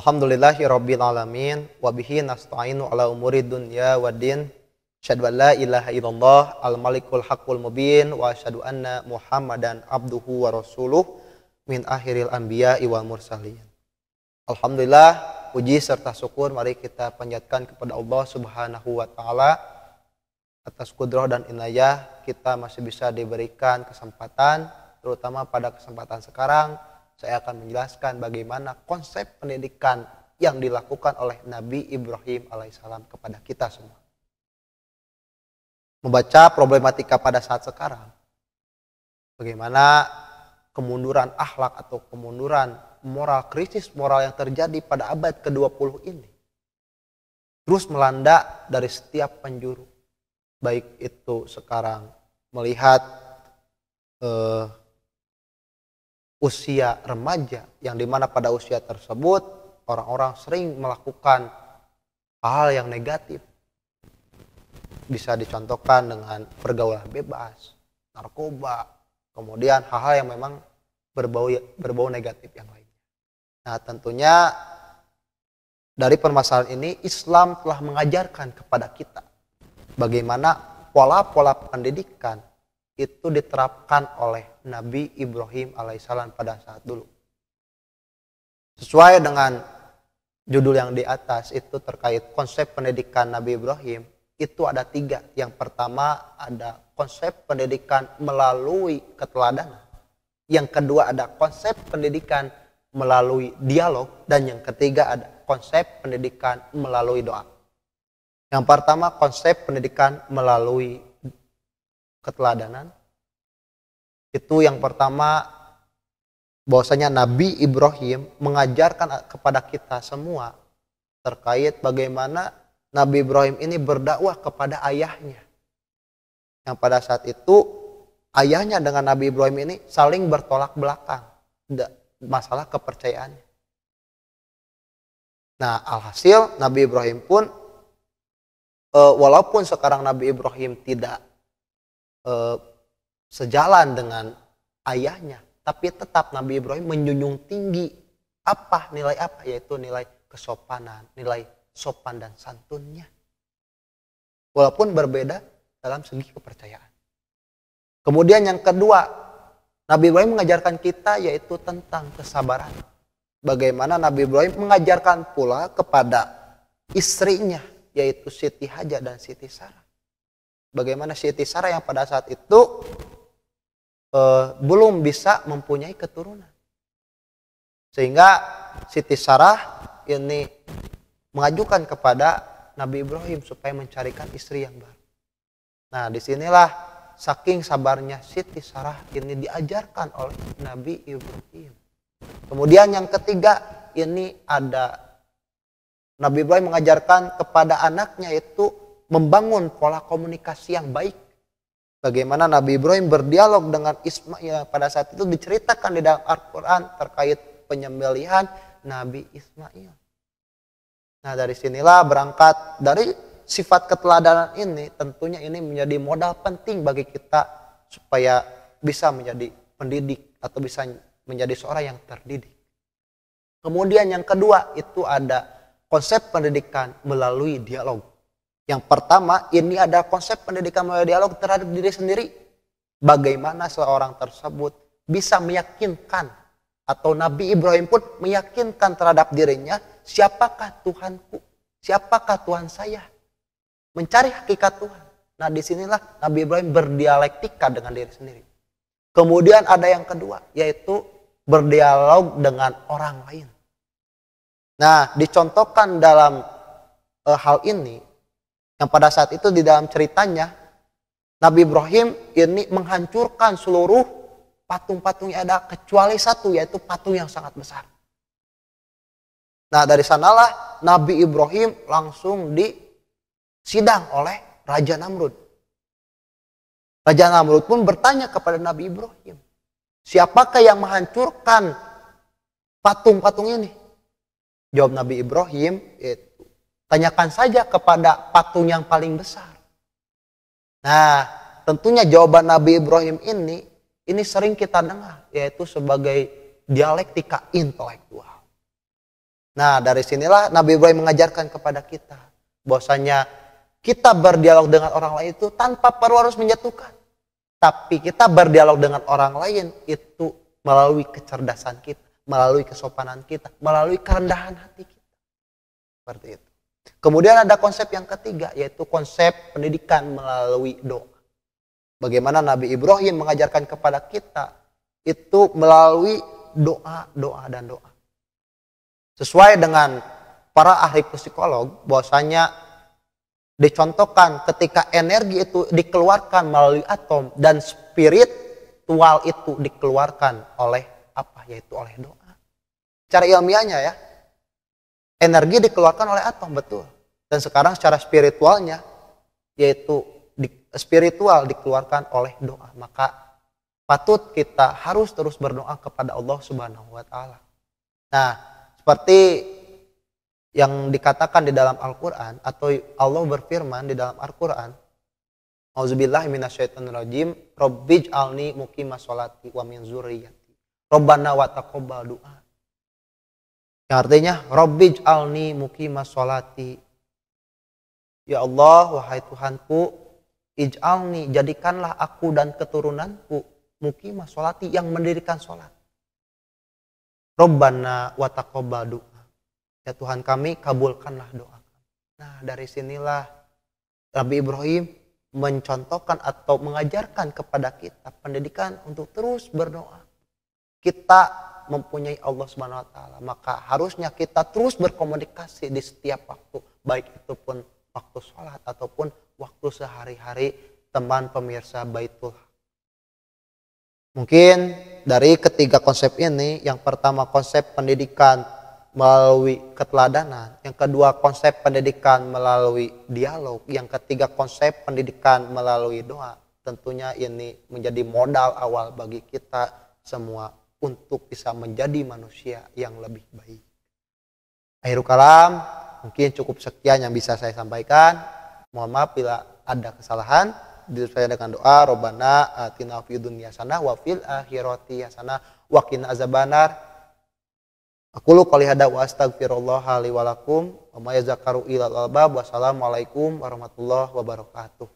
Alhamdulillahirabbil alamin wa bihi nasta'inu ala umuri dunya waddin. Asyhadu an la ilaha illallah al-malikul haqqul mubin wa asyhadu anna Muhammadan abduhu wa rasuluh min akhiril anbiya'i wal mursalin. Alhamdulillah, puji serta syukur mari kita panjatkan kepada Allah Subhanahu wa taala atas kudrah dan inayah kita masih bisa diberikan kesempatan, terutama pada kesempatan sekarang saya akan menjelaskan bagaimana konsep pendidikan yang dilakukan oleh Nabi Ibrahim alaihissalam kepada kita semua. Membaca problematika pada saat sekarang, bagaimana kemunduran akhlak atau kemunduran moral, krisis moral yang terjadi pada abad ke-20 ini terus melanda dari setiap penjuru. Baik itu sekarang melihat usia remaja, yang dimana pada usia tersebut orang-orang sering melakukan hal yang negatif. Bisa dicontohkan dengan pergaulan bebas, narkoba, kemudian hal-hal yang memang berbau negatif yang lainnya. Nah, tentunya dari permasalahan ini Islam telah mengajarkan kepada kita bagaimana pola-pola pendidikan itu diterapkan oleh Nabi Ibrahim alaihissalam pada saat dulu. Sesuai dengan judul yang di atas itu terkait konsep pendidikan Nabi Ibrahim, itu ada 3. Yang pertama ada konsep pendidikan melalui keteladanan. Yang kedua ada konsep pendidikan melalui dialog. Dan yang ketiga ada konsep pendidikan melalui doa. Yang pertama konsep pendidikan melalui keteladanan. Itu yang pertama, bahwasanya Nabi Ibrahim mengajarkan kepada kita semua terkait bagaimana Nabi Ibrahim ini berdakwah kepada ayahnya, yang pada saat itu ayahnya dengan Nabi Ibrahim ini saling bertolak belakang masalah kepercayaannya. Nah, alhasil Nabi Ibrahim pun walaupun sekarang Nabi Ibrahim tidak sejalan dengan ayahnya, tapi tetap Nabi Ibrahim menjunjung tinggi nilai apa, yaitu nilai kesopanan, nilai sopan dan santunnya, walaupun berbeda dalam segi kepercayaan. Kemudian yang kedua, Nabi Ibrahim mengajarkan kita yaitu tentang kesabaran. Bagaimana Nabi Ibrahim mengajarkan pula kepada istrinya, yaitu Siti Hajar dan Siti Sarah. Bagaimana Siti Sarah yang pada saat itu belum bisa mempunyai keturunan, sehingga Siti Sarah ini mengajukan kepada Nabi Ibrahim supaya mencarikan istri yang baru. Nah, disinilah saking sabarnya Siti Sarah ini diajarkan oleh Nabi Ibrahim. Kemudian yang ketiga ini ada Nabi Ibrahim mengajarkan kepada anaknya itu membangun pola komunikasi yang baik. Bagaimana Nabi Ibrahim berdialog dengan Ismail pada saat itu diceritakan di dalam Al-Quran terkait penyembelihan Nabi Ismail. Nah, dari sinilah berangkat dari sifat keteladanan ini, tentunya ini menjadi modal penting bagi kita supaya bisa menjadi pendidik atau bisa menjadi seorang yang terdidik. Kemudian yang kedua itu ada konsep pendidikan melalui dialog. Yang pertama, ini ada konsep pendidikan melalui dialog terhadap diri sendiri. Bagaimana seorang tersebut bisa meyakinkan, atau Nabi Ibrahim pun meyakinkan terhadap dirinya, siapakah Tuhanku? Siapakah Tuhan saya? Mencari hakikat Tuhan. Nah, disinilah Nabi Ibrahim berdialektika dengan diri sendiri. Kemudian ada yang kedua, yaitu berdialog dengan orang lain. Nah, dicontohkan dalam hal ini, yang pada saat itu di dalam ceritanya, Nabi Ibrahim ini menghancurkan seluruh patung-patung yang ada, kecuali satu, yaitu patung yang sangat besar. Nah, dari sanalah Nabi Ibrahim langsung disidang oleh Raja Namrud. Raja Namrud pun bertanya kepada Nabi Ibrahim, siapakah yang menghancurkan patung-patung ini? Jawab Nabi Ibrahim, tanyakan saja kepada patung yang paling besar. Nah, tentunya jawaban Nabi Ibrahim ini sering kita dengar, yaitu sebagai dialektika intelektual. Nah, dari sinilah Nabi Ibrahim mengajarkan kepada kita bahwasanya kita berdialog dengan orang lain itu tanpa perlu harus menjatuhkan. Tapi kita berdialog dengan orang lain itu melalui kecerdasan kita, melalui kesopanan kita, melalui kerendahan hati kita. Seperti itu. Kemudian ada konsep yang ketiga, yaitu konsep pendidikan melalui doa. Bagaimana Nabi Ibrahim mengajarkan kepada kita itu melalui doa, doa, dan doa. Sesuai dengan para ahli psikolog, bahwasanya dicontohkan ketika energi itu dikeluarkan melalui atom dan spiritual itu dikeluarkan oleh apa? Yaitu oleh doa. Cara ilmiahnya ya, energi dikeluarkan oleh atom, betul. Dan sekarang secara spiritualnya, yaitu spiritual dikeluarkan oleh doa. Maka patut kita harus terus berdoa kepada Allah Subhanahu wa Ta'ala. Nah, seperti yang dikatakan di dalam Al-Quran, atau Allah berfirman di dalam Al-Quran, Auzubillahi minasyaitonirrajim, Rabbij'alni muqimas sholati wa min dzurriyyati Rabbana wa taqabbal du'a. Yang artinya, Rabbij'alni muqimas sholati, ya Allah, wahai Tuhanku, ij'alni, jadikanlah aku dan keturunanku muqimas sholati, yang mendirikan sholat. Rabbana wa taqabbal du'a, ya Tuhan kami, kabulkanlah doa kami. Nah, dari sinilah Nabi Ibrahim mencontohkan atau mengajarkan kepada kita pendidikan untuk terus berdoa. Kita mempunyai Allah Subhanahu wa Ta'ala, maka harusnya kita terus berkomunikasi di setiap waktu, baik itu pun waktu sholat ataupun waktu sehari-hari. Teman pemirsa Baitul. Mungkin dari ketiga konsep ini, yang pertama konsep pendidikan melalui keteladanan, yang kedua konsep pendidikan melalui dialog, yang ketiga konsep pendidikan melalui doa. Tentunya ini menjadi modal awal bagi kita semua untuk bisa menjadi manusia yang lebih baik. Akhirul kalam, mungkin cukup sekian yang bisa saya sampaikan. Mohon maaf bila ada kesalahan. Ditutup saya dengan doa, Robbana atina fid dunya hasanah wa fil akhirati hasanah wa qina azabannar. Aqulu qouli hadza wa astaghfirullah li wa lakum wa may yazakkaru ilal albab. Wassalamualaikum warahmatullahi wabarakatuh.